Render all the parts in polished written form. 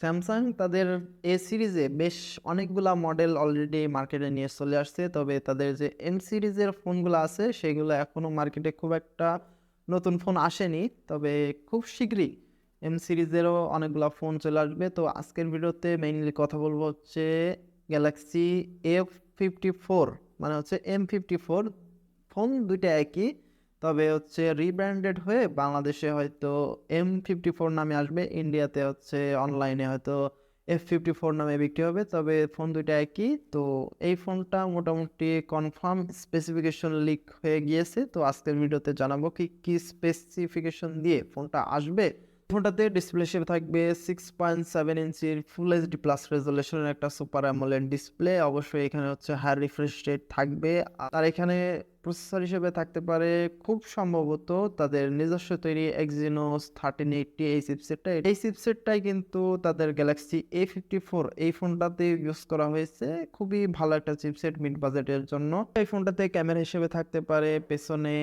Samsung তাদের এ সিরিজে বেশ অনেকগুলা মডেল অলরেডি মার্কেটে নিয়ে চলে আসছে, তবে তাদের যে এম সিরিজের ফোনগুলো আছে সেগুলো এখনও মার্কেটে খুব একটা নতুন ফোন আসেনি। তবে খুব শীঘ্রই এম সিরিজেরও অনেকগুলা ফোন চলে আসবে। তো আজকের ভিডিওতে মেইনলি কথা বলবো হচ্ছে গ্যালাক্সি F54, মানে হচ্ছে M54 ফোন দুইটা একই, তবে হচ্ছে রিব্র্যান্ডেড হয়ে বাংলাদেশে হয়তো M54 নামে আসবে, ইন্ডিয়াতে হচ্ছে অনলাইনে হয়তো F54 নামে বিক্রি হবে। তবে ফোন দুইটা একই। তো এই ফোনটা মোটামুটি কনফার্ম স্পেসিফিকেশন লিক হয়ে গিয়েছে। তো আজকের ভিডিওতে জানাবো কি কি স্পেসিফিকেশন দিয়ে ফোনটা আসবে। ফোনটাতে ডিসপ্লে হিসেবে থাকবে 6.7 ইঞ্চির ফুল এইচডি প্লাস রেজলিউশনের একটা সুপার অ্যামোলেড ডিসপ্লে। অবশ্যই এখানে হচ্ছে হাই রিফ্রেশ রেট থাকবে। আর এখানে প্রসেসর হিসেবে থাকতে পারে খুব সম্ভবত তাদের নিজস্ব তৈরি এক্সিনোস 1380 এই চিপসেটটাই কিন্তু তাদের গ্যালাক্সি A54 এই ফোনটাতে ইউজ করা হয়েছে। খুবই ভালো একটা চিপসেট মিড বাজেটের জন্য। এই ফোনটাতে ক্যামেরা হিসেবে থাকতে পারে পেছনে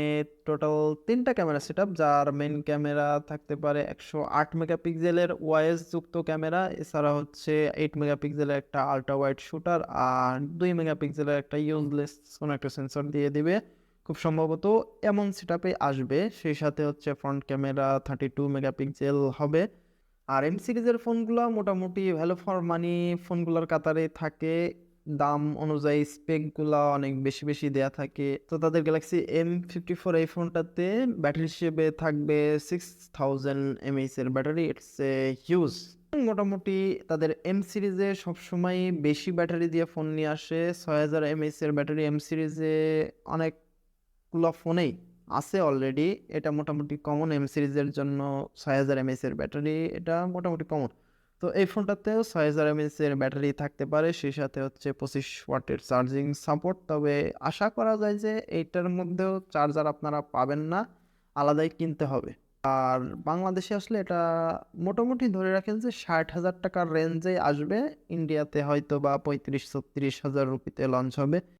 টোটাল তিনটা ক্যামেরা সেটআপ, যার মেইন ক্যামেরা থাকতে পারে 108 মেগাপিক্সেলের ওয়াইএস যুক্ত ক্যামেরা, এছাড়া হচ্ছে 8 মেগাপিক্সেলের একটা আল্ট্রা ওয়াইড শুটার, আর 2 মেগাপিক্সেলের একটা ইউজলেস কোনো একটা সেন্সর দিয়ে দিবে। খুব সম্ভবত এমন সেটআপে আসবে। সেই সাথে হচ্ছে ফ্রন্ট ক্যামেরা 32 মেগাপিক্সেল হবে। আর এম সিরিজের ফোনগুলো মোটামুটি ভ্যালু ফর মানি ফোনগুলোর কাতারে থাকে। দাম অনুযায়ী স্পেকগুলো অনেক বেশি বেশি দেয়া থাকে। তো তাদের গ্যালাক্সি M54 এই ফোনটাতে ব্যাটারি হিসেবে থাকবে 6000 mAh এর ব্যাটারি। It's a huge. মোটামুটি তাদের এম সিরিজে সবসময় বেশি ব্যাটারি দিয়ে ফোন নিয়ে আসে। 6000 mAh এর ব্যাটারি এম সিরিজে অনেকগুলো ফোনেই আছে অলরেডি। এটা মোটামুটি কমন এম সিরিজের জন্য। 6000 mAh এর ব্যাটারি এটা মোটামুটি কমন। তো এই ফোনটাতেও 6000 mAh এর ব্যাটারি থাকতে পারে, সেই সাথে হচ্ছে 25 ওয়াটের চার্জিং সাপোর্ট। তবে আশা করা যায় যে এইটার মধ্যেও চার্জার আপনারা পাবেন না, আলাদাই কিনতে হবে। আর বাংলাদেশে আসলে এটা মোটামুটি ধরে রাখেন যে 60,000 টাকার রেঞ্জে আসবে। ইন্ডিয়াতে হয়তো বা 35-36 হাজার রুপিতে লঞ্চ হবে।